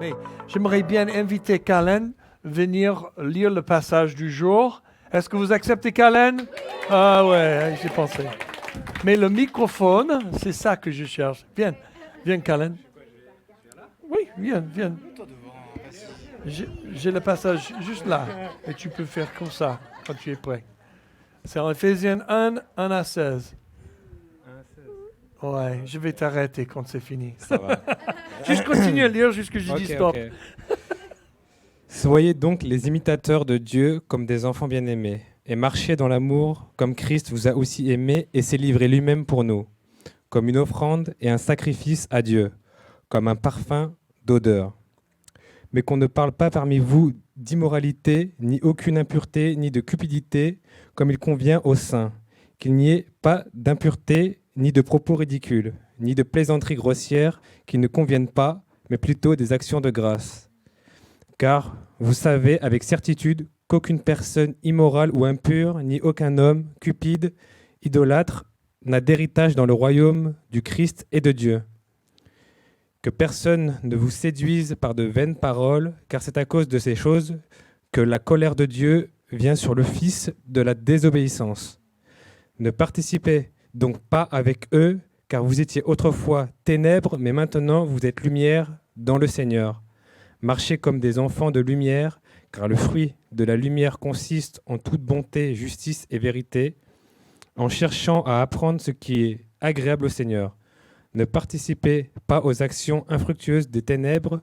Mais j'aimerais bien inviter Kalen à venir lire le passage du jour. Est-ce que vous acceptez Kalen? Ah ouais, j'ai pensé. Mais le microphone, c'est ça que je cherche. Viens, viens Kalen. Oui, viens. J'ai le passage juste là. Et tu peux faire comme ça quand tu es prêt. C'est en Éphésiens 1, 1 à 16. Ouais, je vais t'arrêter quand c'est fini. Ça va. Juste continue à lire jusqu'à je dis stop. Ok. Soyez donc les imitateurs de Dieu comme des enfants bien-aimés, et marchez dans l'amour comme Christ vous a aussi aimés et s'est livré lui-même pour nous, comme une offrande et un sacrifice à Dieu, comme un parfum d'odeur. Mais qu'on ne parle pas parmi vous d'immoralité, ni aucune impureté, ni de cupidité, comme il convient aux saints, qu'il n'y ait pas d'impureté, ni de propos ridicules, ni de plaisanteries grossières qui ne conviennent pas, mais plutôt des actions de grâce. Car vous savez avec certitude qu'aucune personne immorale ou impure, ni aucun homme cupide, idolâtre, n'a d'héritage dans le royaume du Christ et de Dieu. Que personne ne vous séduise par de vaines paroles, car c'est à cause de ces choses que la colère de Dieu vient sur le fils de la désobéissance. Ne participez donc pas avec eux, car vous étiez autrefois ténèbres, mais maintenant vous êtes lumière dans le Seigneur. Marchez comme des enfants de lumière, car le fruit de la lumière consiste en toute bonté, justice et vérité, en cherchant à apprendre ce qui est agréable au Seigneur. Ne participez pas aux actions infructueuses des ténèbres,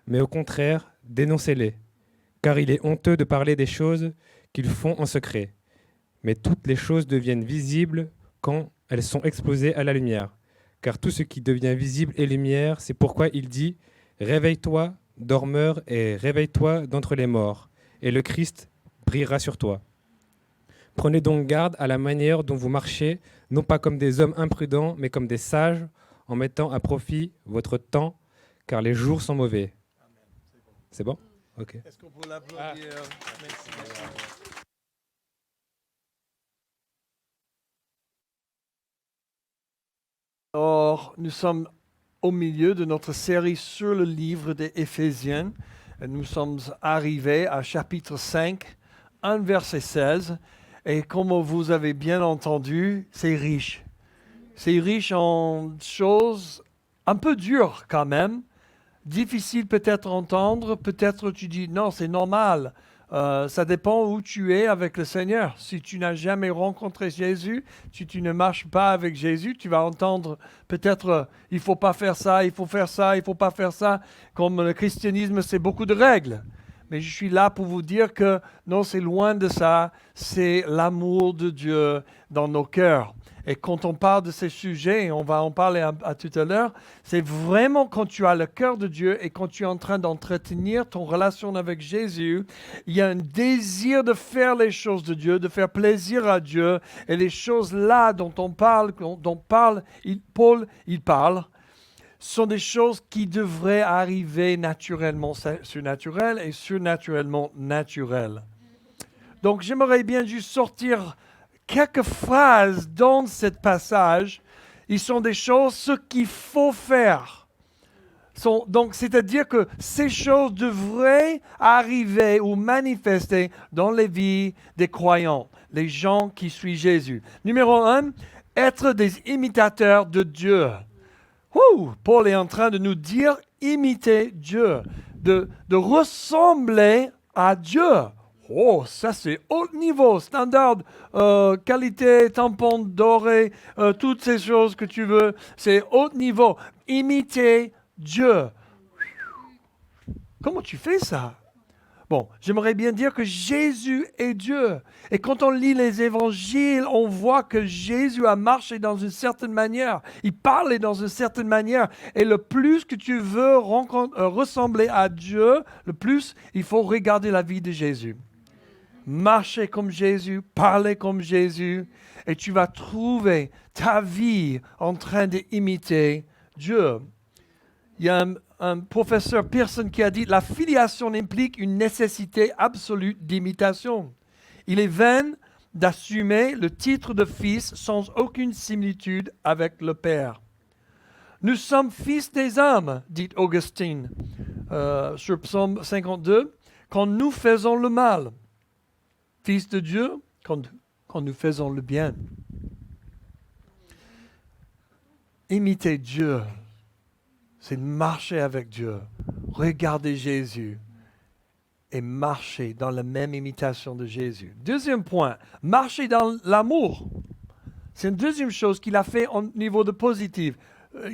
mais au contraire, dénoncez-les, car il est honteux de parler des choses qu'ils font en secret. Mais toutes les choses deviennent visibles quand elles sont exposées à la lumière. Car tout ce qui devient visible est lumière, c'est pourquoi il dit « Réveille-toi, dormeur, et réveille-toi d'entre les morts, et le Christ brillera sur toi. » Prenez donc garde à la manière dont vous marchez, non pas comme des hommes imprudents, mais comme des sages, en mettant à profit votre temps, car les jours sont mauvais. C'est bon? Ok. Est-ce qu'on peut l'applaudir? Merci. Alors, nous sommes au milieu de notre série sur le livre des Éphésiens. Nous sommes arrivés à chapitre 5, 1 verset 16. Et comme vous avez bien entendu, c'est riche. C'est riche en choses un peu dures quand même. Difficile peut-être à entendre. Peut-être tu dis non, c'est normal. Ça dépend où tu es avec le Seigneur. Si tu n'as jamais rencontré Jésus, si tu ne marches pas avec Jésus, tu vas entendre peut-être il faut pas faire ça, il faut faire ça, il faut pas faire ça. Comme le christianisme, c'est beaucoup de règles. Mais je suis là pour vous dire que non, c'est loin de ça. C'est l'amour de Dieu dans nos cœurs. Et quand on parle de ces sujets, et on va en parler à tout à l'heure, c'est vraiment quand tu as le cœur de Dieu et quand tu es en train d'entretenir ton relation avec Jésus, il y a un désir de faire les choses de Dieu, de faire plaisir à Dieu. Et les choses là dont on parle, Paul parle, sont des choses qui devraient arriver naturellement surnaturelles et surnaturellement naturelles. Donc j'aimerais bien juste sortir quelques phrases dans ce passage. Ils sont des choses, ce qu'il faut faire. Donc, c'est-à-dire que ces choses devraient arriver ou manifester dans les vies des croyants, les gens qui suivent Jésus. Numéro 1, être des imitateurs de Dieu. Paul est en train de nous dire imiter Dieu, de ressembler à Dieu. Oh, ça c'est haut niveau, standard, qualité, tampon doré, toutes ces choses que tu veux, c'est haut niveau. Imiter Dieu. Comment tu fais ça? Bon, j'aimerais bien dire que Jésus est Dieu. Et quand on lit les évangiles, on voit que Jésus a marché dans une certaine manière. Il parlait dans une certaine manière. Et le plus que tu veux ressembler à Dieu, le plus il faut regarder la vie de Jésus. Marcher comme Jésus, parler comme Jésus, et tu vas trouver ta vie en train d'imiter Dieu. Il y a un professeur Pearson qui a dit « La filiation implique une nécessité absolue d'imitation. Il est vain d'assumer le titre de fils sans aucune similitude avec le Père. Nous sommes fils des hommes, dit Augustine. sur Psaume 52, quand nous faisons le mal, fils de Dieu, quand nous faisons le bien. Imiter Dieu, c'est marcher avec Dieu, regarder Jésus et marcher dans la même imitation de Jésus. Deuxième point, marcher dans l'amour. C'est une deuxième chose qu'il a fait au niveau de positif.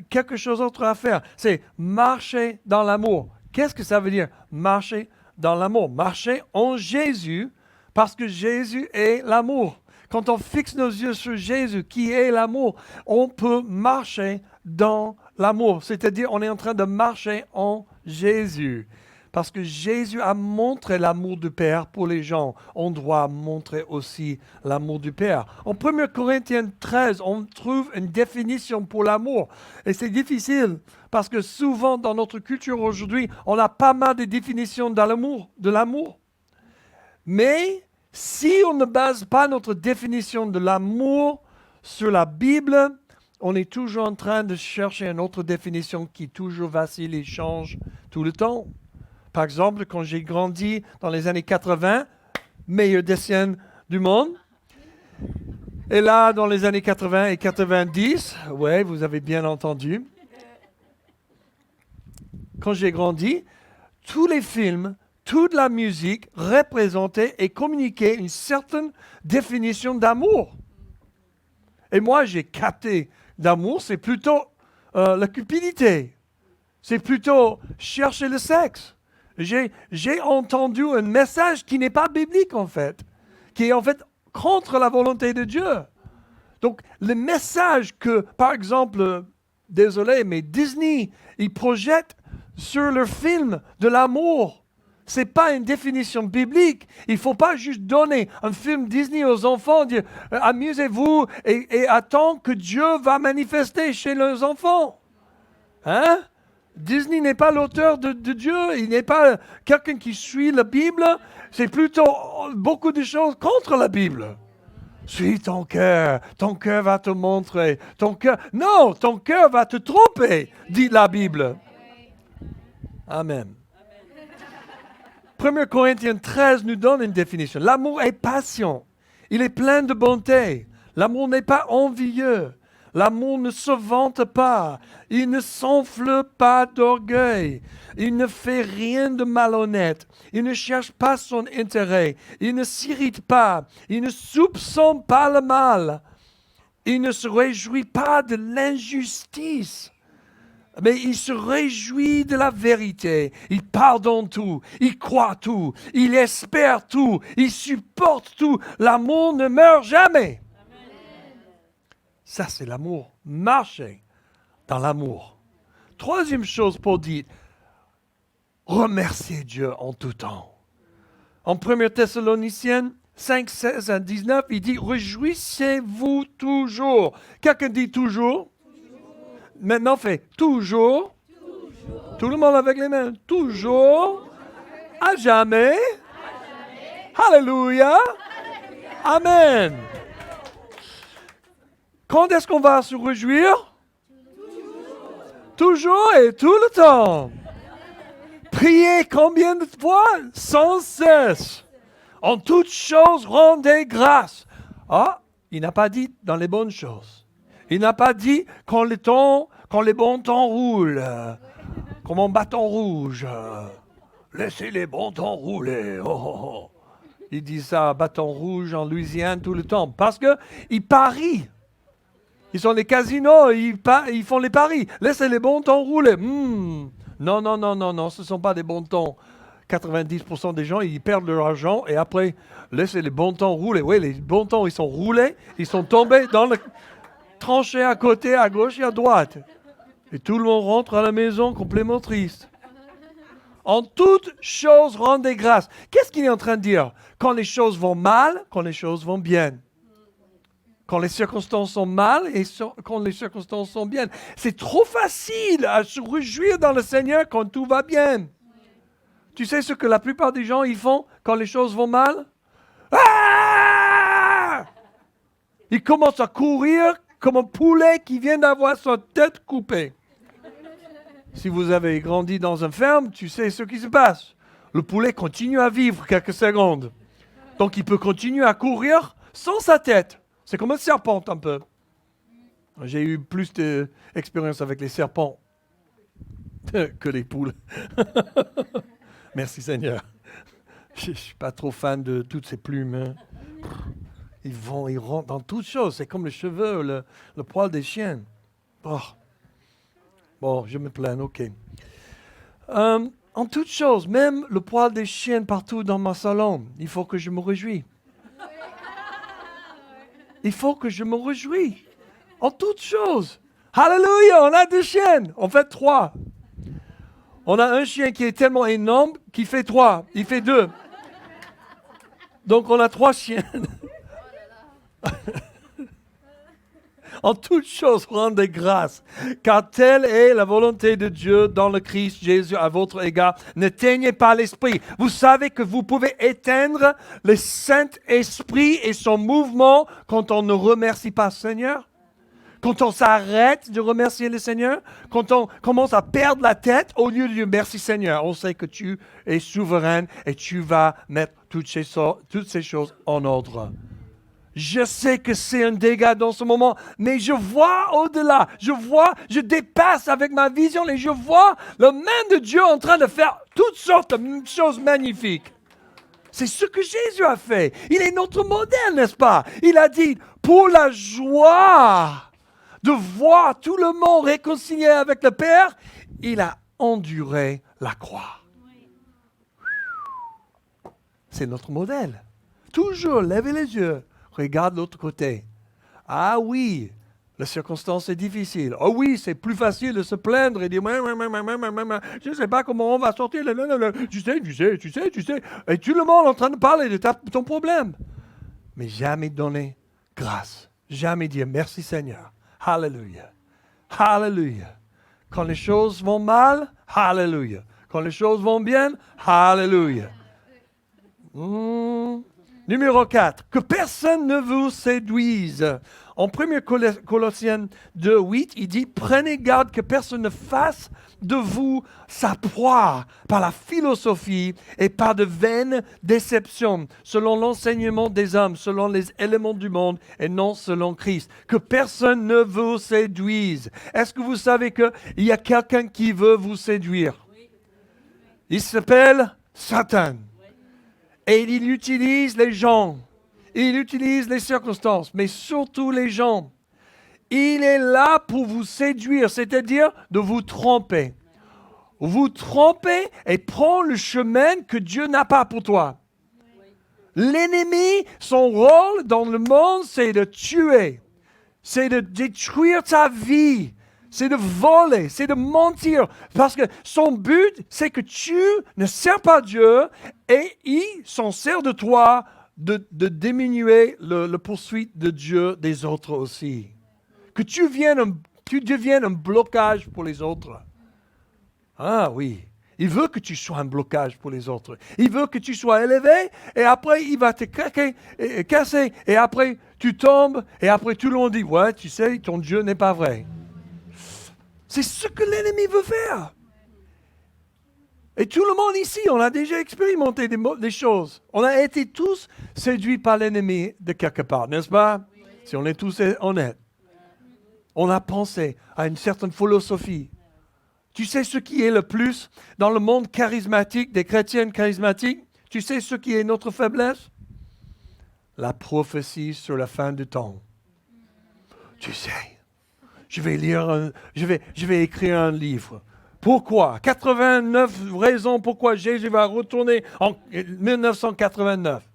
Quelque chose d'autre à faire, c'est marcher dans l'amour. Qu'est-ce que ça veut dire, marcher dans l'amour? Marcher en Jésus, parce que Jésus est l'amour. Quand on fixe nos yeux sur Jésus, qui est l'amour, on peut marcher dans l'amour. C'est-à-dire, on est en train de marcher en Jésus. Parce que Jésus a montré l'amour du Père pour les gens. On doit montrer aussi l'amour du Père. En 1 Corinthiens 13, on trouve une définition pour l'amour. Et c'est difficile parce que souvent dans notre culture aujourd'hui, on a pas mal de définitions de l'amour. Mais si on ne base pas notre définition de l'amour sur la Bible, on est toujours en train de chercher une autre définition qui toujours vacille et change tout le temps. Par exemple, quand j'ai grandi dans les années 80, meilleure décennie du monde. Et là, dans les années 80 et 90, ouais, vous avez bien entendu. Quand j'ai grandi, tous les films, toute la musique représentait et communiquait une certaine définition d'amour. Et moi, j'ai capté d'amour, c'est plutôt la cupidité. C'est plutôt chercher le sexe. J'ai entendu un message qui n'est pas biblique en fait, qui est en fait contre la volonté de Dieu. Donc le message que, par exemple, désolé, mais Disney, ils projettent sur leur film de l'amour, ce n'est pas une définition biblique. Il ne faut pas juste donner un film Disney aux enfants, dire amusez-vous et attends que Dieu va manifester chez les enfants. Hein? Disney n'est pas l'auteur de Dieu, il n'est pas quelqu'un qui suit la Bible, c'est plutôt beaucoup de choses contre la Bible. Suis ton cœur va te montrer, ton cœur va te tromper, dit la Bible. Amen. 1 Corinthiens 13 nous donne une définition. L'amour est patient, il est plein de bonté, l'amour n'est pas envieux. L'amour ne se vante pas, il ne s'enfle pas d'orgueil, il ne fait rien de malhonnête, il ne cherche pas son intérêt, il ne s'irrite pas, il ne soupçonne pas le mal, il ne se réjouit pas de l'injustice, mais il se réjouit de la vérité, il pardonne tout, il croit tout, il espère tout, il supporte tout, l'amour ne meurt jamais. Ça, c'est l'amour. Marcher dans l'amour. Troisième chose, Paul dit, remercier Dieu en tout temps. En 1 Thessaloniciens 5, 16 à 19, il dit, réjouissez-vous toujours. Quelqu'un dit toujours? Maintenant, fait toujours. Tout le monde avec les mains. Toujours. À jamais. Alléluia. Amen. Quand est-ce qu'on va se réjouir? Toujours et tout le temps. Priez combien de fois? Sans cesse. En toutes choses, rendez grâce. Ah, il n'a pas dit dans les bonnes choses. Il n'a pas dit quand les bons temps roulent, comme un bâton rouge. Laissez les bons temps rouler. Oh, oh, oh. Il dit ça, bâton rouge en Louisiane tout le temps. Parce qu'il parie. Ils sont les casinos, ils font les paris. Laissez les bons temps rouler. Non, ce ne sont pas des bons temps. 90% des gens, ils perdent leur argent et après, laissez les bons temps rouler. Oui, les bons temps, ils sont roulés, ils sont tombés dans le tranché à côté, à gauche et à droite. Et tout le monde rentre à la maison complètement triste. En toutes choses, rendez grâce. Qu'est-ce qu'il est en train de dire? Quand les choses vont mal, quand les choses vont bien. Quand les circonstances sont mal et quand les circonstances sont bien. C'est trop facile à se réjouir dans le Seigneur quand tout va bien. Tu sais ce que la plupart des gens ils font quand les choses vont mal? Ah! Ils commencent à courir comme un poulet qui vient d'avoir sa tête coupée. Si vous avez grandi dans une ferme, tu sais ce qui se passe. Le poulet continue à vivre quelques secondes. Donc il peut continuer à courir sans sa tête. C'est comme un serpent un peu. J'ai eu plus d'expérience avec les serpents que les poules. Merci Seigneur. Je ne suis pas trop fan de toutes ces plumes. Hein. Ils rentrent dans toutes choses. C'est comme les cheveux, le poil des chiens. Oh. Bon, je me plains, ok. En toutes choses, même le poil des chiens partout dans mon salon, il faut que je me réjouisse. Il faut que je me réjouisse. En toutes choses. Alléluia, on a 2 chiens. En fait 3. On a un chien qui est tellement énorme qu'il fait 3. Il fait 2. Donc on a 3 chiens. En toutes choses, rendez grâce, car telle est la volonté de Dieu dans le Christ Jésus à votre égard. N'éteignez pas l'esprit. Vous savez que vous pouvez éteindre le Saint-Esprit et son mouvement quand on ne remercie pas le Seigneur. Quand on s'arrête de remercier le Seigneur, quand on commence à perdre la tête, au lieu de dire merci Seigneur, on sait que tu es souverain et tu vas mettre toutes ces choses en ordre. Je sais que c'est un dégât dans ce moment, mais je vois au-delà. Je dépasse avec ma vision et je vois la main de Dieu en train de faire toutes sortes de choses magnifiques. C'est ce que Jésus a fait. Il est notre modèle, n'est-ce pas? Il a dit, pour la joie de voir tout le monde réconcilié avec le Père, il a enduré la croix. C'est notre modèle. Toujours lever les yeux. Regarde l'autre côté. Ah oui, la circonstance est difficile. Ah oui, c'est plus facile de se plaindre et dire je ne sais pas comment on va sortir. Tu sais. Et tout le monde est en train de parler de ton problème. Mais jamais donner grâce. Jamais dire merci Seigneur. Alléluia. Alléluia. Quand les choses vont mal, Alléluia. Quand les choses vont bien, Alléluia. Numéro 4, que personne ne vous séduise. En 1 Colossiens 2, 8, il dit, prenez garde que personne ne fasse de vous sa proie par la philosophie et par de vaines déceptions, selon l'enseignement des hommes, selon les éléments du monde et non selon Christ. Que personne ne vous séduise. Est-ce que vous savez qu'il y a quelqu'un qui veut vous séduire? Il s'appelle Satan. Et il utilise les gens, il utilise les circonstances, mais surtout les gens. Il est là pour vous séduire, c'est-à-dire de vous tromper. Vous tromper et prendre le chemin que Dieu n'a pas pour toi. L'ennemi, son rôle dans le monde, c'est de tuer, c'est de détruire ta vie. C'est de voler, c'est de mentir. Parce que son but, c'est que tu ne sers pas Dieu et il s'en sert de toi de diminuer le poursuite de Dieu des autres aussi. Que tu deviennes un blocage pour les autres. Ah oui, il veut que tu sois un blocage pour les autres. Il veut que tu sois élevé et après il va te casser. Et après tu tombes et après tout le monde dit, ouais, tu sais, ton Dieu n'est pas vrai. C'est ce que l'ennemi veut faire. Et tout le monde ici, on a déjà expérimenté des choses. On a été tous séduits par l'ennemi de quelque part, n'est-ce pas? Si on est tous honnêtes. On a pensé à une certaine philosophie. Tu sais ce qui est le plus dans le monde charismatique, des chrétiens charismatiques? Tu sais ce qui est notre faiblesse? La prophétie sur la fin du temps. Tu sais. Je vais écrire un livre. Pourquoi? 89 raisons pourquoi Jésus va retourner en 1989.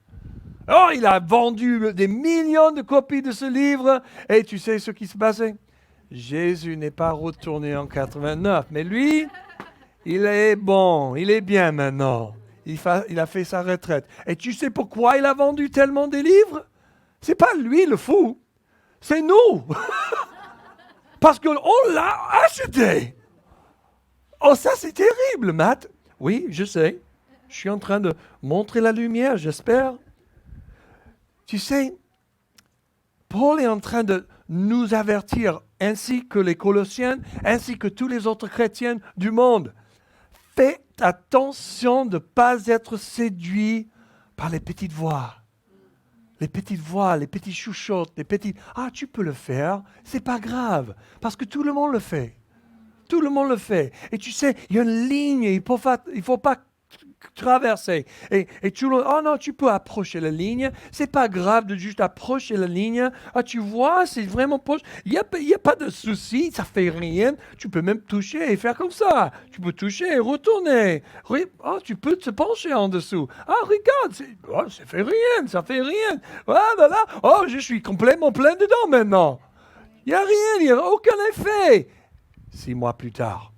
Oh, il a vendu des millions de copies de ce livre. Et tu sais ce qui se passait? Jésus n'est pas retourné en 89. Mais lui, il est bon. Il est bien maintenant. Il a fait sa retraite. Et tu sais pourquoi il a vendu tellement de livres? C'est pas lui le fou. C'est nous. Parce qu'on l'a acheté. Oh, ça c'est terrible, Matt. Oui, je sais. Je suis en train de montrer la lumière, j'espère. Tu sais, Paul est en train de nous avertir ainsi que les Colossiens, ainsi que tous les autres chrétiens du monde. Faites attention de ne pas être séduit par les petites voix. Les petites voix, les petits chouchottes, les petits « Ah, tu peux le faire, c'est pas grave, parce que tout le monde le fait. » Tout le monde le fait. Et tu sais, il y a une ligne, il ne faut pas traverser. Et tu le oh non, tu peux approcher la ligne. C'est pas grave de juste approcher la ligne. Ah, tu vois, c'est vraiment proche. Il y a pas de souci, ça fait rien. Tu peux même toucher et faire comme ça. Tu peux toucher et retourner. Oh, tu peux te pencher en dessous. Ah, regarde, ça fait rien, ça fait rien. Voilà. Oh, je suis complètement plein dedans maintenant. Il n'y a rien, il n'y a aucun effet. 6 mois plus tard.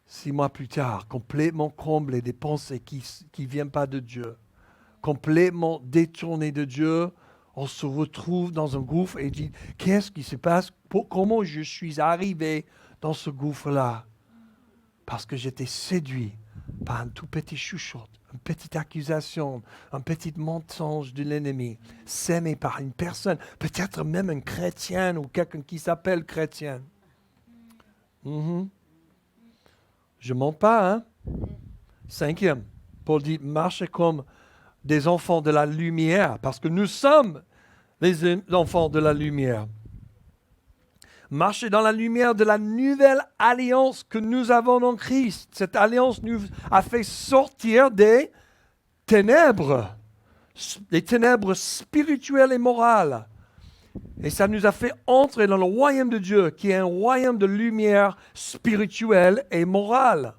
6 mois plus tard, complètement comblé des pensées qui ne viennent pas de Dieu, complètement détourné de Dieu, on se retrouve dans un gouffre et dit, qu'est-ce qui se passe? Comment je suis arrivé dans ce gouffre-là? Parce que j'étais séduit par un tout petit chuchote, une petite accusation, un petit mensonge de l'ennemi, sémé par une personne, peut-être même un chrétien ou quelqu'un qui s'appelle chrétien. Je ne monte pas, hein? 5e, Paul dit, marchez comme des enfants de la lumière, parce que nous sommes les enfants de la lumière. Marchez dans la lumière de la nouvelle alliance que nous avons en Christ. Cette alliance nous a fait sortir des ténèbres spirituelles et morales. Et ça nous a fait entrer dans le royaume de Dieu, qui est un royaume de lumière spirituelle et morale.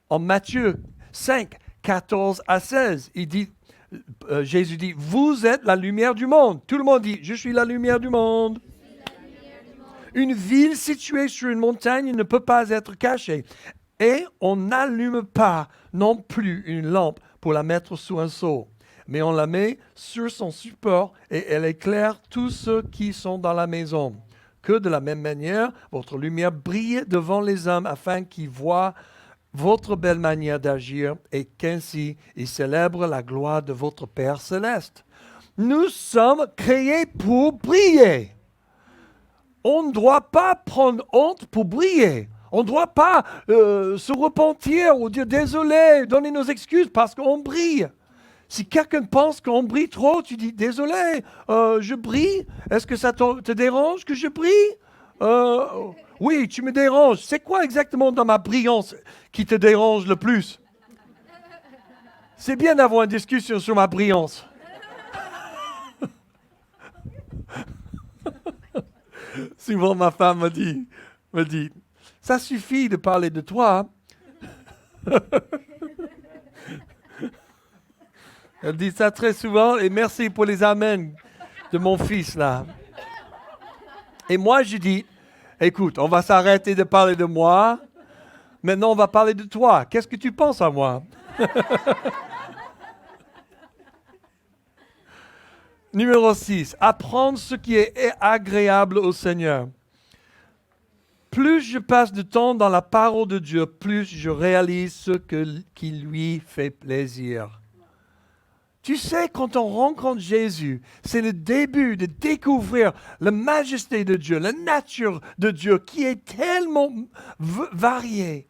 En Matthieu 5, 14 à 16, Jésus dit, vous êtes la lumière du monde. Tout le monde dit, je suis la lumière du monde. Une ville située sur une montagne ne peut pas être cachée. Et on n'allume pas non plus une lampe pour la mettre sous un seau, mais on la met sur son support et elle éclaire tous ceux qui sont dans la maison. Que de la même manière, votre lumière brille devant les hommes afin qu'ils voient votre belle manière d'agir et qu'ainsi ils célèbrent la gloire de votre Père céleste. Nous sommes créés pour briller. On ne doit pas prendre honte pour briller. On ne doit pas se repentir ou dire désolé, donner nos excuses parce qu'on brille. Si quelqu'un pense qu'on brille trop, tu dis désolé, je brille. Est-ce que ça te dérange que je brille? Oui, tu me déranges. C'est quoi exactement dans ma brillance qui te dérange le plus? C'est bien d'avoir une discussion sur ma brillance. Souvent, ma femme me dit, ça suffit de parler de toi. Elle dit ça très souvent et merci pour les amens de mon fils là. Et moi, je dis, écoute, on va s'arrêter de parler de moi. Maintenant, on va parler de toi. Qu'est-ce que tu penses à moi? Numéro 6, apprendre ce qui est agréable au Seigneur. Plus je passe de temps dans la parole de Dieu, plus je réalise ce qui lui fait plaisir. Tu sais, quand on rencontre Jésus, c'est le début de découvrir la majesté de Dieu, la nature de Dieu qui est tellement variée.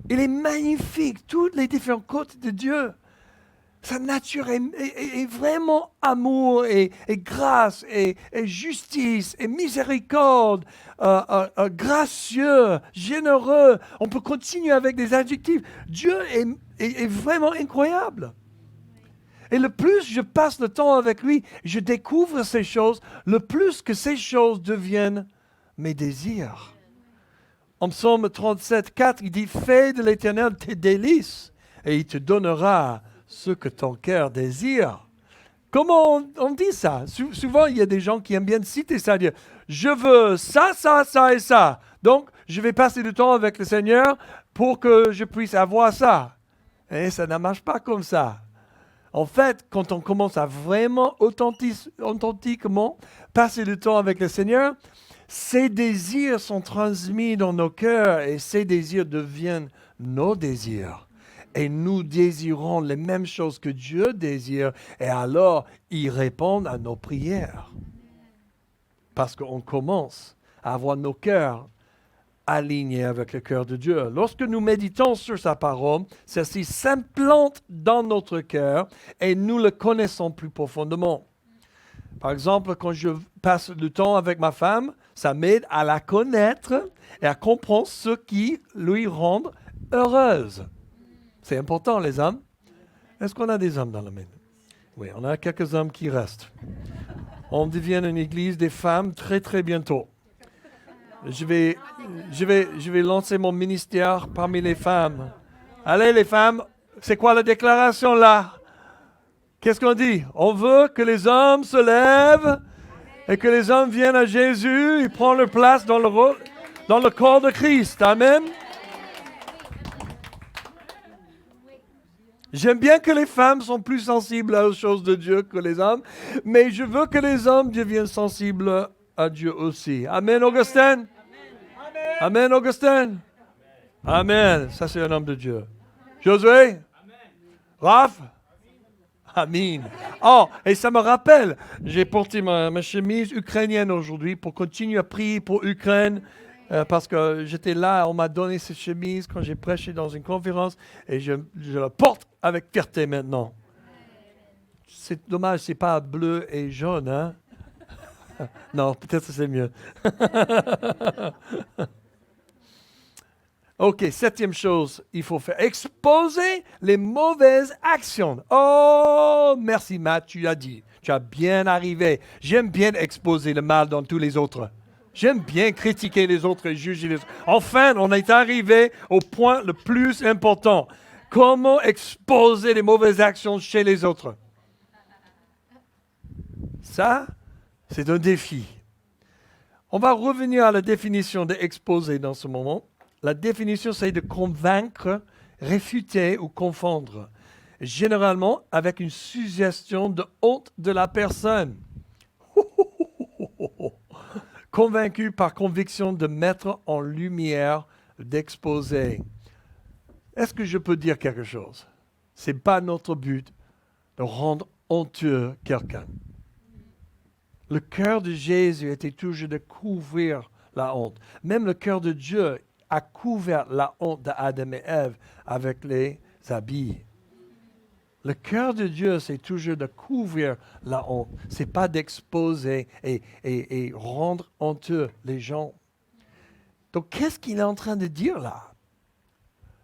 Il est magnifique, toutes les différents côtés de Dieu. Sa nature est vraiment amour et grâce et justice et miséricorde, gracieux, généreux. On peut continuer avec des adjectifs. Dieu est vraiment incroyable. Et le plus je passe le temps avec lui, je découvre ces choses, le plus que ces choses deviennent mes désirs. En Psaume 37, 4, il dit « Fais de l'Éternel tes délices et il te donnera ce que ton cœur désire. » Comment on dit ça? Souvent, il y a des gens qui aiment bien citer ça, dire « Je veux ça, ça, ça et ça. Donc, je vais passer du temps avec le Seigneur pour que je puisse avoir ça. » Et ça ne marche pas comme ça. En fait, quand on commence à vraiment authentiquement passer du temps avec le Seigneur, ces désirs sont transmis dans nos cœurs et ces désirs deviennent nos désirs. Et nous désirons les mêmes choses que Dieu désire. Et alors, il répond à nos prières. Parce qu'on commence à avoir nos cœurs alignés avec le cœur de Dieu. Lorsque nous méditons sur sa parole, celle-ci s'implante dans notre cœur et nous le connaissons plus profondément. Par exemple, quand je passe du temps avec ma femme, ça m'aide à la connaître et à comprendre ce qui lui rend heureuse. C'est important, les hommes. Est-ce qu'on a des hommes dans la maison? Oui, on a quelques hommes qui restent. On devient une église des femmes très, très bientôt. Je vais lancer mon ministère parmi les femmes. Allez, les femmes, c'est quoi la déclaration là? Qu'est-ce qu'on dit? On veut que les hommes se lèvent et que les hommes viennent à Jésus. Ils prennent leur place dans le corps de Christ. Amen. J'aime bien que les femmes sont plus sensibles aux choses de Dieu que les hommes, mais je veux que les hommes deviennent sensibles à Dieu aussi. Amen, Augustin? Amen, Augustin? Amen. Ça, c'est un homme de Dieu. Josué? Raph? Amen. Oh, et ça me rappelle, j'ai porté ma chemise ukrainienne aujourd'hui pour continuer à prier pour l'Ukraine. Parce que j'étais là, on m'a donné cette chemise quand j'ai prêché dans une conférence et je la porte avec fierté maintenant. C'est dommage, c'est pas bleu et jaune, hein? Non, peut-être que c'est mieux. Ok, 7e chose, il faut faire exposer les mauvaises actions. Oh, merci Matt, tu as dit, tu as bien arrivé. J'aime bien exposer le mal dans tous les autres. J'aime bien critiquer les autres et juger les autres. Enfin, on est arrivé au point le plus important. Comment exposer les mauvaises actions chez les autres? Ça, c'est un défi. On va revenir à la définition d'exposer dans ce moment. La définition, c'est de convaincre, réfuter ou confondre. Généralement, avec une suggestion de honte de la personne. Convaincu par conviction de mettre en lumière, d'exposer. Est-ce que je peux dire quelque chose? Ce n'est pas notre but de rendre honteux quelqu'un. Le cœur de Jésus était toujours de couvrir la honte. Même le cœur de Dieu a couvert la honte d'Adam et Ève avec les habits. Le cœur de Dieu, c'est toujours de couvrir la honte. Ce n'est pas d'exposer et rendre honteux les gens. Donc, qu'est-ce qu'il est en train de dire là?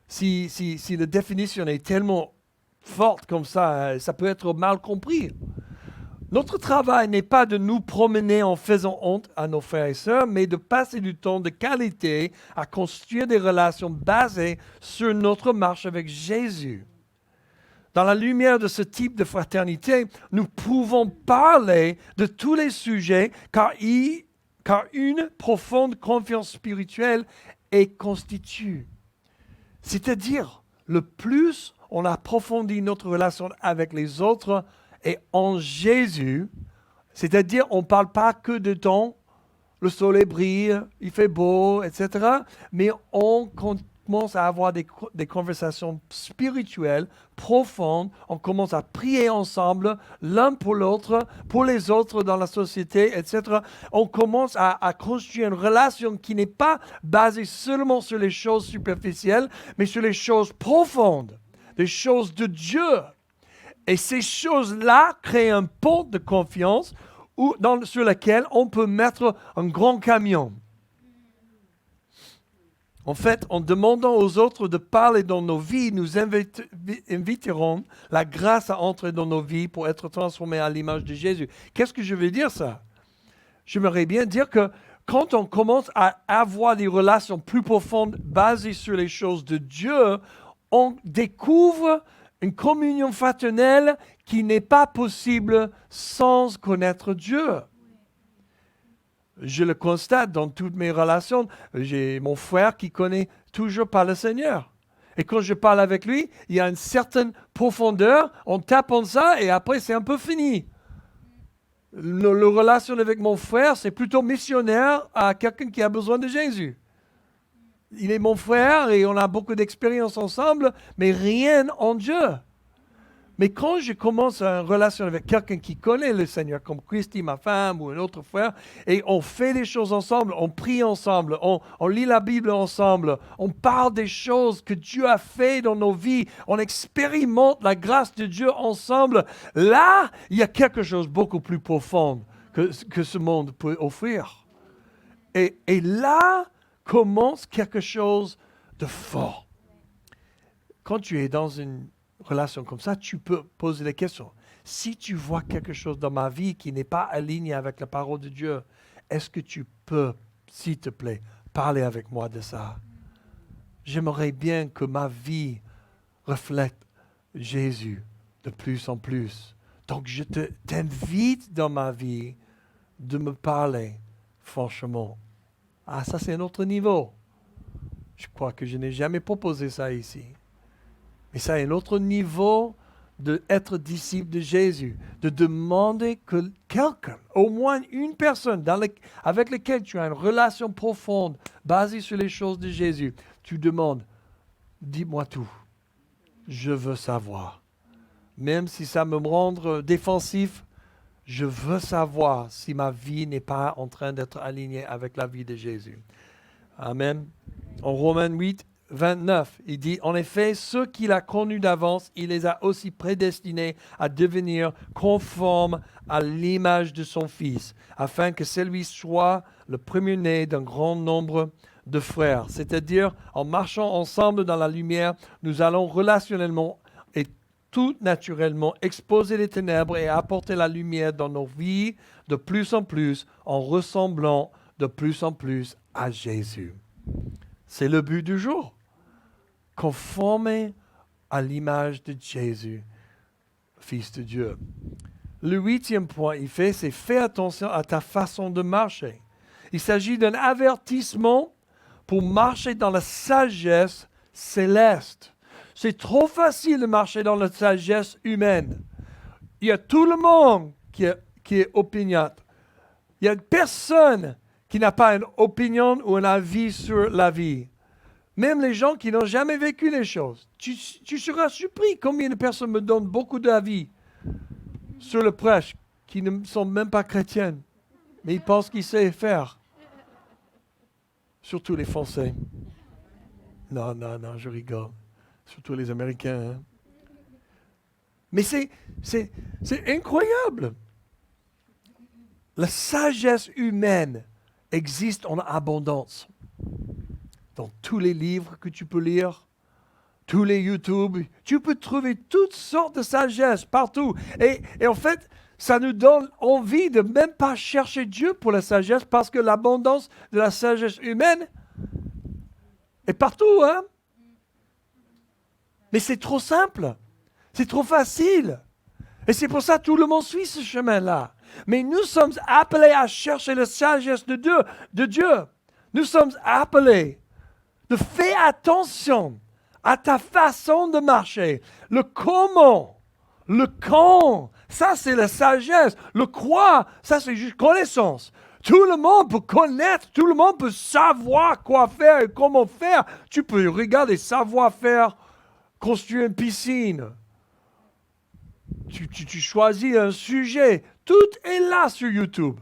Si la définition est tellement forte comme ça, ça peut être mal compris. Notre travail n'est pas de nous promener en faisant honte à nos frères et sœurs, mais de passer du temps de qualité à construire des relations basées sur notre marche avec Jésus. Dans la lumière de ce type de fraternité, nous pouvons parler de tous les sujets car une profonde confiance spirituelle est constituée. C'est-à-dire, le plus on approfondit notre relation avec les autres et en Jésus, c'est-à-dire on ne parle pas que de temps, le soleil brille, il fait beau, etc., mais on commence à avoir des conversations spirituelles profondes, on commence à prier ensemble, l'un pour l'autre, pour les autres dans la société, etc. On commence à construire une relation qui n'est pas basée seulement sur les choses superficielles, mais sur les choses profondes, les choses de Dieu. Et ces choses-là créent un pont de confiance sur lequel on peut mettre un grand camion. En fait, en demandant aux autres de parler dans nos vies, nous inviterons la grâce à entrer dans nos vies pour être transformés à l'image de Jésus. Qu'est-ce que je veux dire ça? J'aimerais bien dire que quand on commence à avoir des relations plus profondes basées sur les choses de Dieu, on découvre une communion fraternelle qui n'est pas possible sans connaître Dieu. Je le constate dans toutes mes relations. J'ai mon frère qui connaît toujours pas le Seigneur. Et quand je parle avec lui, il y a une certaine profondeur, on tape en ça et après c'est un peu fini. La relation avec mon frère, c'est plutôt missionnaire à quelqu'un qui a besoin de Jésus. Il est mon frère et on a beaucoup d'expérience ensemble, mais rien en Dieu. Mais quand je commence une relation avec quelqu'un qui connaît le Seigneur, comme Christy, ma femme, ou un autre frère, et on fait des choses ensemble, on prie ensemble, on lit la Bible ensemble, on parle des choses que Dieu a fait dans nos vies, on expérimente la grâce de Dieu ensemble, là, il y a quelque chose de beaucoup plus profond que ce monde peut offrir. Et là commence quelque chose de fort. Quand tu es dans une relation comme ça, tu peux poser des questions. Si tu vois quelque chose dans ma vie qui n'est pas aligné avec la parole de Dieu, est-ce que tu peux, s'il te plaît, parler avec moi de ça? J'aimerais bien que ma vie reflète Jésus de plus en plus. Donc, je t'invite dans ma vie de me parler franchement. Ah, ça, c'est un autre niveau. Je crois que je n'ai jamais proposé ça ici. Mais ça, c'est un autre niveau d'être disciple de Jésus, de demander que quelqu'un, au moins une personne avec laquelle tu as une relation profonde, basée sur les choses de Jésus, tu demandes, dis-moi tout, je veux savoir. Même si ça me rend défensif, je veux savoir si ma vie n'est pas en train d'être alignée avec la vie de Jésus. Amen. En Romains 8, 29, il dit, en effet, ceux qu'il a connus d'avance, il les a aussi prédestinés à devenir conformes à l'image de son Fils, afin que celui soit le premier-né d'un grand nombre de frères. C'est-à-dire, en marchant ensemble dans la lumière, nous allons relationnellement et tout naturellement exposer les ténèbres et apporter la lumière dans nos vies de plus en plus, en ressemblant de plus en plus à Jésus. C'est le but du jour. Conformer à l'image de Jésus, Fils de Dieu. Le 8e point, c'est fais attention à ta façon de marcher. Il s'agit d'un avertissement pour marcher dans la sagesse céleste. C'est trop facile de marcher dans la sagesse humaine. Il y a tout le monde qui est opiniâtre. Il y a personne qui n'a pas une opinion ou un avis sur la vie. Même les gens qui n'ont jamais vécu les choses. Tu seras surpris combien de personnes me donnent beaucoup d'avis sur le prêche qui ne sont même pas chrétiennes, mais ils pensent qu'ils savent faire. Surtout les Français. Non, je rigole. Surtout les Américains. Hein. Mais c'est incroyable. La sagesse humaine existe en abondance. Dans tous les livres que tu peux lire, tous les YouTube, tu peux trouver toutes sortes de sagesse partout. Et en fait, ça nous donne envie de même pas chercher Dieu pour la sagesse parce que l'abondance de la sagesse humaine est partout, hein? Mais c'est trop simple, c'est trop facile. Et c'est pour ça que tout le monde suit ce chemin-là. Mais nous sommes appelés à chercher la sagesse de Dieu. Nous sommes appelés de faire attention à ta façon de marcher. Le comment, le quand, ça c'est la sagesse. Le quoi, ça c'est juste connaissance. Tout le monde peut connaître, tout le monde peut savoir quoi faire et comment faire. Tu peux regarder savoir-faire, construire une piscine. Tu choisis un sujet. Tout est là sur YouTube.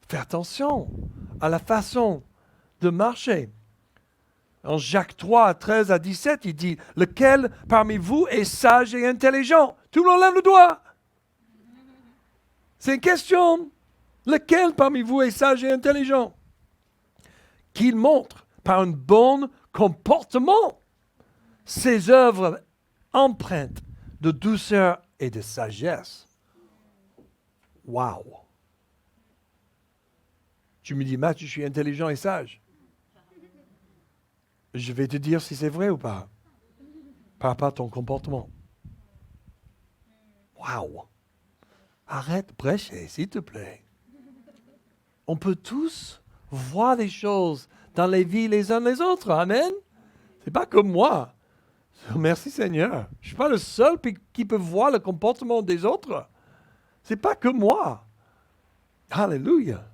Fais attention à la façon de marcher. En Jacques 3, 13 à 17, il dit, « Lequel parmi vous est sage et intelligent ?» Tout le monde lève le doigt. C'est une question. Lequel parmi vous est sage et intelligent? Qu'il montre par un bon comportement ses œuvres empreintes de douceur et de sagesse. Wow! Tu me dis, Matt, je suis intelligent et sage. Je vais te dire si c'est vrai ou pas. Par rapport à ton comportement. Wow! Arrête de prêcher, s'il te plaît. On peut tous voir des choses dans les vies les uns les autres. Amen? C'est pas comme moi. Merci Seigneur. Je ne suis pas le seul qui peut voir le comportement des autres. C'est pas que moi. Alléluia.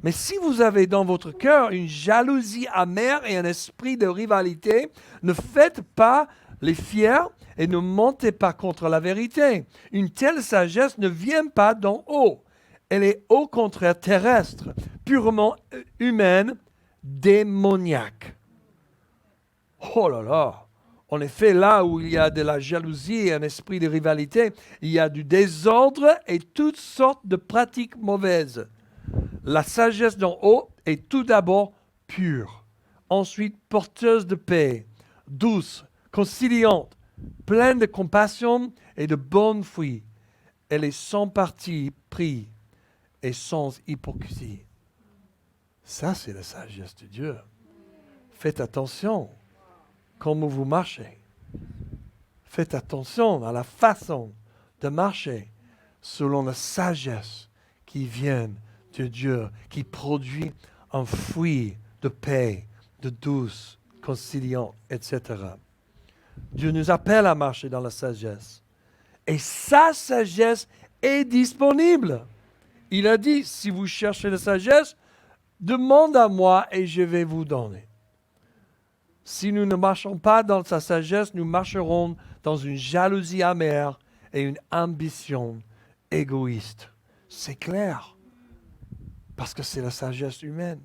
Mais si vous avez dans votre cœur une jalousie amère et un esprit de rivalité, ne faites pas les fiers et ne mentez pas contre la vérité. Une telle sagesse ne vient pas d'en haut. Elle est au contraire terrestre, purement humaine, démoniaque. Oh là là! En effet, là où il y a de la jalousie et un esprit de rivalité, il y a du désordre et toutes sortes de pratiques mauvaises. La sagesse d'en haut est tout d'abord pure, ensuite porteuse de paix, douce, conciliante, pleine de compassion et de bonnes fruits. Elle est sans parti pris et sans hypocrisie. Ça, c'est la sagesse de Dieu. Faites attention comment vous marchez. Faites attention à la façon de marcher selon la sagesse qui vient de Dieu, qui produit un fruit de paix, de douce, conciliant, etc. Dieu nous appelle à marcher dans la sagesse. Et sa sagesse est disponible. Il a dit, si vous cherchez la sagesse, demande à moi et je vais vous donner. Si nous ne marchons pas dans sa sagesse, nous marcherons dans une jalousie amère et une ambition égoïste. C'est clair, parce que c'est la sagesse humaine.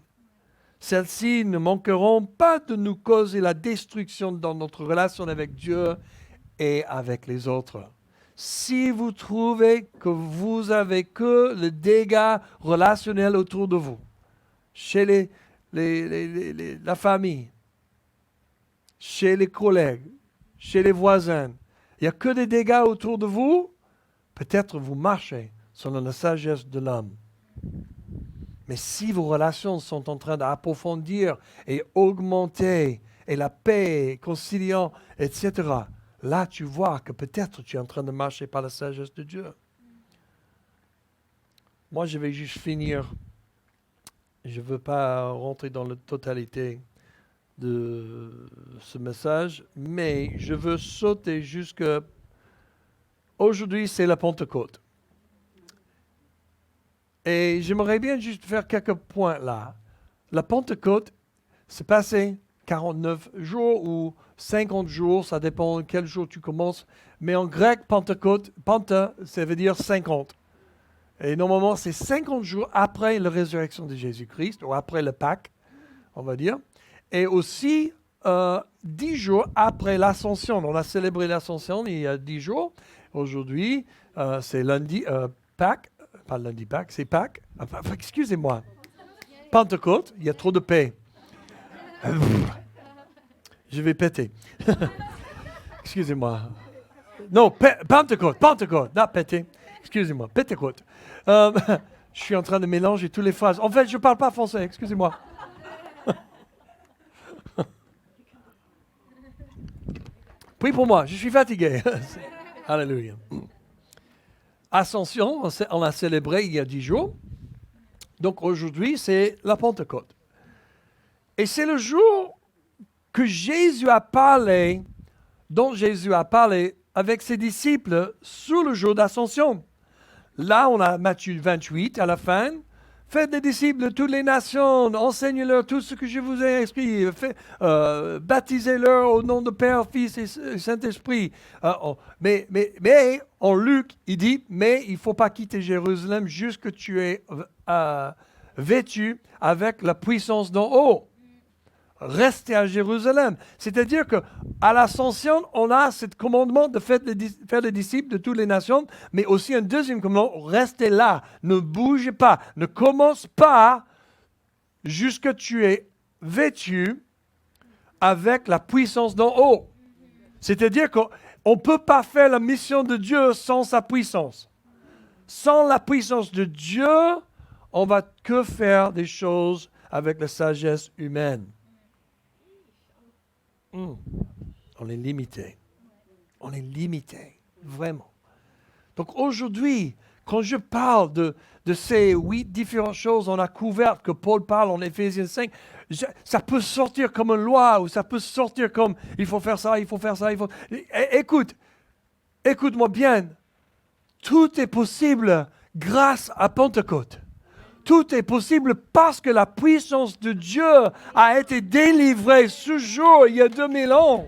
Celles-ci ne manqueront pas de nous causer la destruction dans notre relation avec Dieu et avec les autres. Si vous trouvez que vous avez que le dégât relationnel autour de vous, chez la famille, chez les collègues, chez les voisins, il n'y a que des dégâts autour de vous, peut-être vous marchez selon la sagesse de l'homme. Mais si vos relations sont en train d'approfondir et augmenter, et la paix, conciliant, etc., là tu vois que peut-être tu es en train de marcher par la sagesse de Dieu. Moi, je vais juste finir. Je ne veux pas rentrer dans la totalité de ce message, mais je veux sauter jusque... Aujourd'hui, c'est la Pentecôte. Et j'aimerais bien juste faire quelques points là. La Pentecôte, c'est passé 49 jours ou 50 jours, ça dépend quel jour tu commences. Mais en grec, Pentecôte, Penta, ça veut dire 50. Et normalement, c'est 50 jours après la résurrection de Jésus-Christ, ou après le Pâques, on va dire. Et aussi 10 jours après l'Ascension. On a célébré l'Ascension il y a 10 jours. Aujourd'hui, c'est lundi, Pâques. Pas lundi Pâques, c'est Pâques. Enfin, excusez-moi. Pentecôte, il y a trop de paix. Je vais péter. Excusez-moi. Non, Pentecôte, non, péter. Excusez-moi, Pentecôte. Je suis en train de mélanger toutes les phrases. En fait, je ne parle pas français, excusez-moi. Prie pour moi, je suis fatigué. Alléluia. Ascension, on l'a célébré il y a 10 jours. Donc aujourd'hui, c'est la Pentecôte. Et c'est le jour que Jésus a parlé, dont Jésus a parlé avec ses disciples sur le jour d'Ascension. Là, on a Matthieu 28 à la fin. Faites des disciples de toutes les nations, enseignez-leur tout ce que je vous ai expliqué, baptisez-leur au nom de Père, Fils et Saint-Esprit. Mais en Luc, il dit, mais il ne faut pas quitter Jérusalem jusqu'à ce que tu aies vêtu avec la puissance d'en haut. Restez à Jérusalem. C'est-à-dire qu'à l'Ascension, on a ce commandement de faire des disciples de toutes les nations, mais aussi un deuxième commandement, restez là, ne bougez pas, ne commence pas jusqu'à ce que tu aies vêtu avec la puissance d'en haut. C'est-à-dire qu'on ne peut pas faire la mission de Dieu sans sa puissance. Sans la puissance de Dieu, on ne va que faire des choses avec la sagesse humaine. On est limité. On est limité, vraiment. Donc aujourd'hui, quand je parle de ces 8 différentes choses on a couvertes que Paul parle en Éphésiens 5, ça peut sortir comme une loi ou ça peut sortir comme il faut faire ça, il faut faire ça. Écoute-moi bien. Tout est possible grâce à Pentecôte. Tout est possible parce que la puissance de Dieu a été délivrée ce jour, il y a 2000 ans.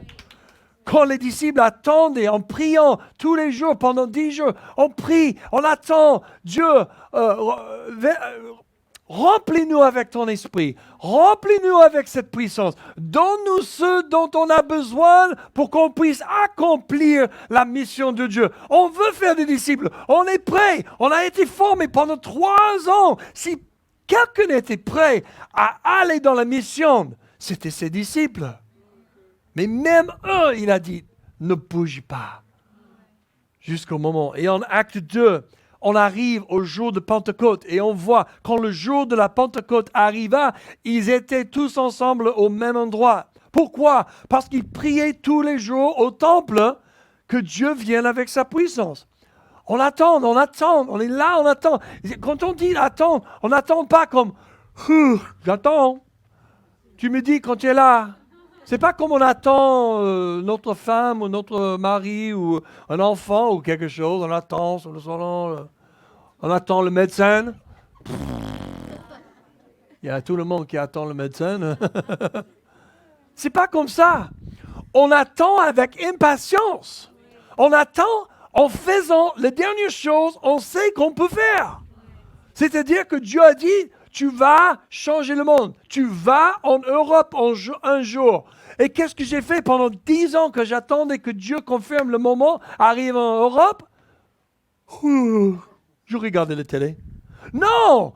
Quand les disciples attendaient en priant tous les jours, pendant 10 jours, on prie, on attend. Dieu, remplis-nous avec ton esprit. Remplis-nous avec cette puissance. Donne-nous ce dont on a besoin pour qu'on puisse accomplir la mission de Dieu. On veut faire des disciples. On est prêt. On a été formés pendant 3 ans. Si quelqu'un était prêt à aller dans la mission, c'était ses disciples. Mais même eux, il a dit, ne bouge pas. Jusqu'au moment. Et en acte 2, on arrive au jour de Pentecôte et on voit, quand le jour de la Pentecôte arriva, ils étaient tous ensemble au même endroit. Pourquoi? Parce qu'ils priaient tous les jours au temple que Dieu vienne avec sa puissance. On attend, on est là, on attend. Quand on dit attendre, on n'attend pas comme « j'attends ». Tu me dis quand tu es là. C'est pas comme on attend notre femme ou notre mari ou un enfant ou quelque chose. On attend sur le salon. On attend le médecin. Il y a tout le monde qui attend le médecin. C'est pas comme ça. On attend avec impatience. On attend en faisant les dernières choses, on sait qu'on peut faire. C'est-à-dire que Dieu a dit, tu vas changer le monde. Tu vas en Europe un jour. Et qu'est-ce que j'ai fait pendant 10 ans que j'attendais que Dieu confirme le moment, arrive en Europe? Je regardais la télé. Non!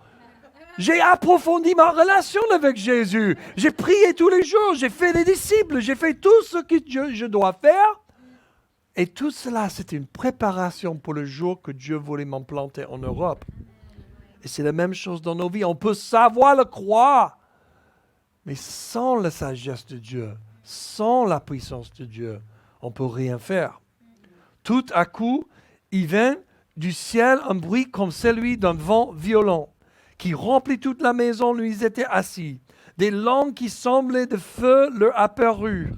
J'ai approfondi ma relation avec Jésus. J'ai prié tous les jours. J'ai fait des disciples. J'ai fait tout ce que je dois faire. Et tout cela, c'était une préparation pour le jour que Dieu voulait m'implanter en Europe. Et c'est la même chose dans nos vies. On peut savoir le croire. Mais sans la sagesse de Dieu, sans la puissance de Dieu, on ne peut rien faire. Tout à coup, il vint du ciel un bruit comme celui d'un vent violent, qui remplit toute la maison où ils étaient assis. Des langues qui semblaient de feu leur apparurent,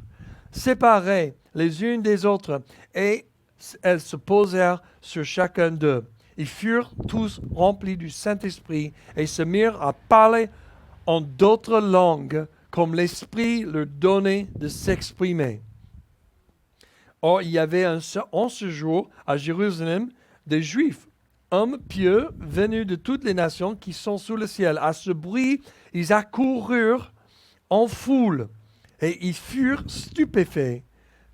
séparées les unes des autres, et elles se posèrent sur chacun d'eux. Ils furent tous remplis du Saint-Esprit et se mirent à parler en d'autres langues, comme l'Esprit leur donnait de s'exprimer. Or, il y avait en ce jour à Jérusalem des Juifs, hommes pieux venus de toutes les nations qui sont sous le ciel. À ce bruit, ils accoururent en foule et ils furent stupéfaits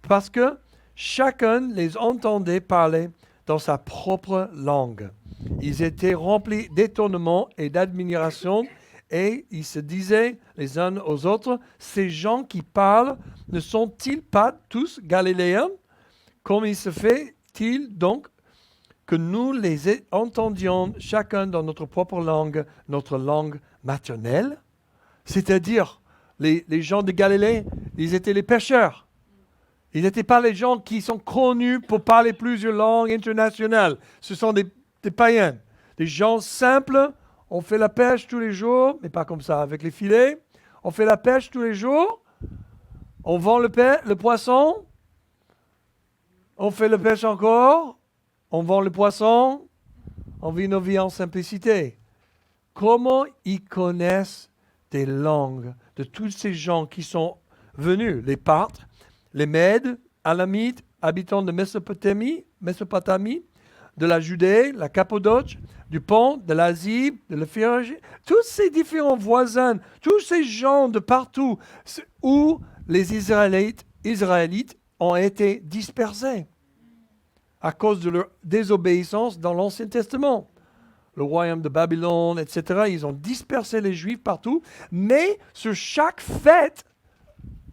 parce que chacun les entendait parler dans sa propre langue. Ils étaient remplis d'étonnement et d'admiration et ils se disaient les uns aux autres, ces gens qui parlent ne sont-ils pas tous galiléens? Comment il se fait-il donc que nous les entendions chacun dans notre propre langue, notre langue maternelle? C'est-à-dire, les gens de Galilée, ils étaient les pêcheurs. Ils n'étaient pas les gens qui sont connus pour parler plusieurs langues internationales. Ce sont des païens, des gens simples. On fait la pêche tous les jours, mais pas comme ça, avec les filets. On fait la pêche tous les jours. On vend le poisson. On fait la pêche encore. On vend le poisson. On vit nos vies en simplicité. Comment ils connaissent des langues de tous ces gens qui sont venus, les Parthes, les Mèdes, Alamites, habitants de Mésopotamie, de la Judée, la Cappadoce, du Pont, de l'Asie, de la Phrygie, tous ces différents voisins, tous ces gens de partout où les Israélites ont été dispersés à cause de leur désobéissance dans l'Ancien Testament. Le royaume de Babylone, etc., ils ont dispersé les Juifs partout, mais sur chaque fête,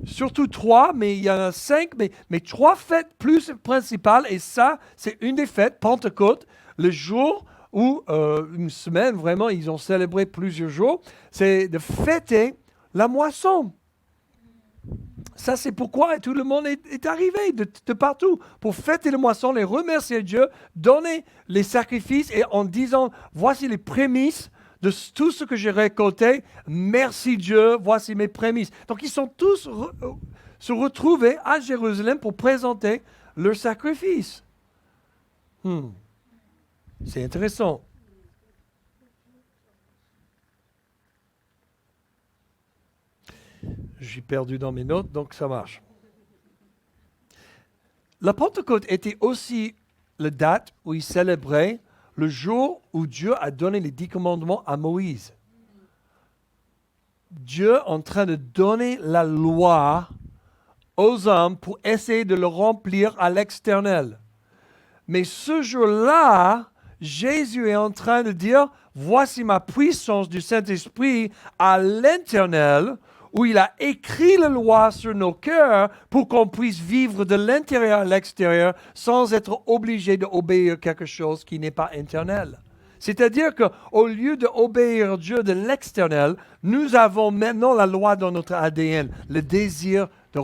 surtout 3, mais il y en a 5, mais 3 fêtes plus principales, et ça, c'est une des fêtes, Pentecôte, le jour où, une semaine, vraiment, ils ont célébré plusieurs jours, c'est de fêter la moisson. Ça, c'est pourquoi tout le monde est arrivé de partout pour fêter la moisson, les remercier Dieu, donner les sacrifices et en disant, voici les prémices de tout ce que j'ai récolté, merci Dieu, voici mes prémices. Donc ils sont tous se retrouver à Jérusalem pour présenter leur sacrifice. C'est intéressant. Je suis perdu dans mes notes, donc ça marche. La Pentecôte était aussi la date où ils célébraient le jour où Dieu a donné les 10 commandements à Moïse. Dieu en train de donner la loi aux hommes pour essayer de le remplir à l'externel. Mais ce jour-là, Jésus est en train de dire, voici ma puissance du Saint-Esprit à l'internel, où il a écrit la loi sur nos cœurs pour qu'on puisse vivre de l'intérieur à l'extérieur sans être obligé d'obéir quelque chose qui n'est pas internel. C'est-à-dire qu'au lieu d'obéir Dieu de l'externel, nous avons maintenant la loi dans notre ADN, le désir de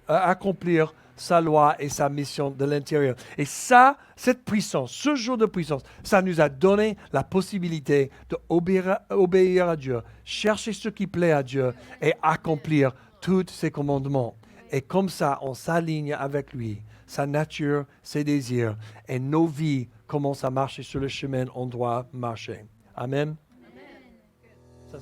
accomplir sa loi et sa mission de l'intérieur. Et ça, cette puissance, ce jour de puissance, ça nous a donné la possibilité d'obéir à Dieu, chercher ce qui plaît à Dieu et accomplir tous ses commandements. Et comme ça, on s'aligne avec lui, sa nature, ses désirs, et nos vies commencent à marcher sur le chemin où on doit marcher. Amen. Ça,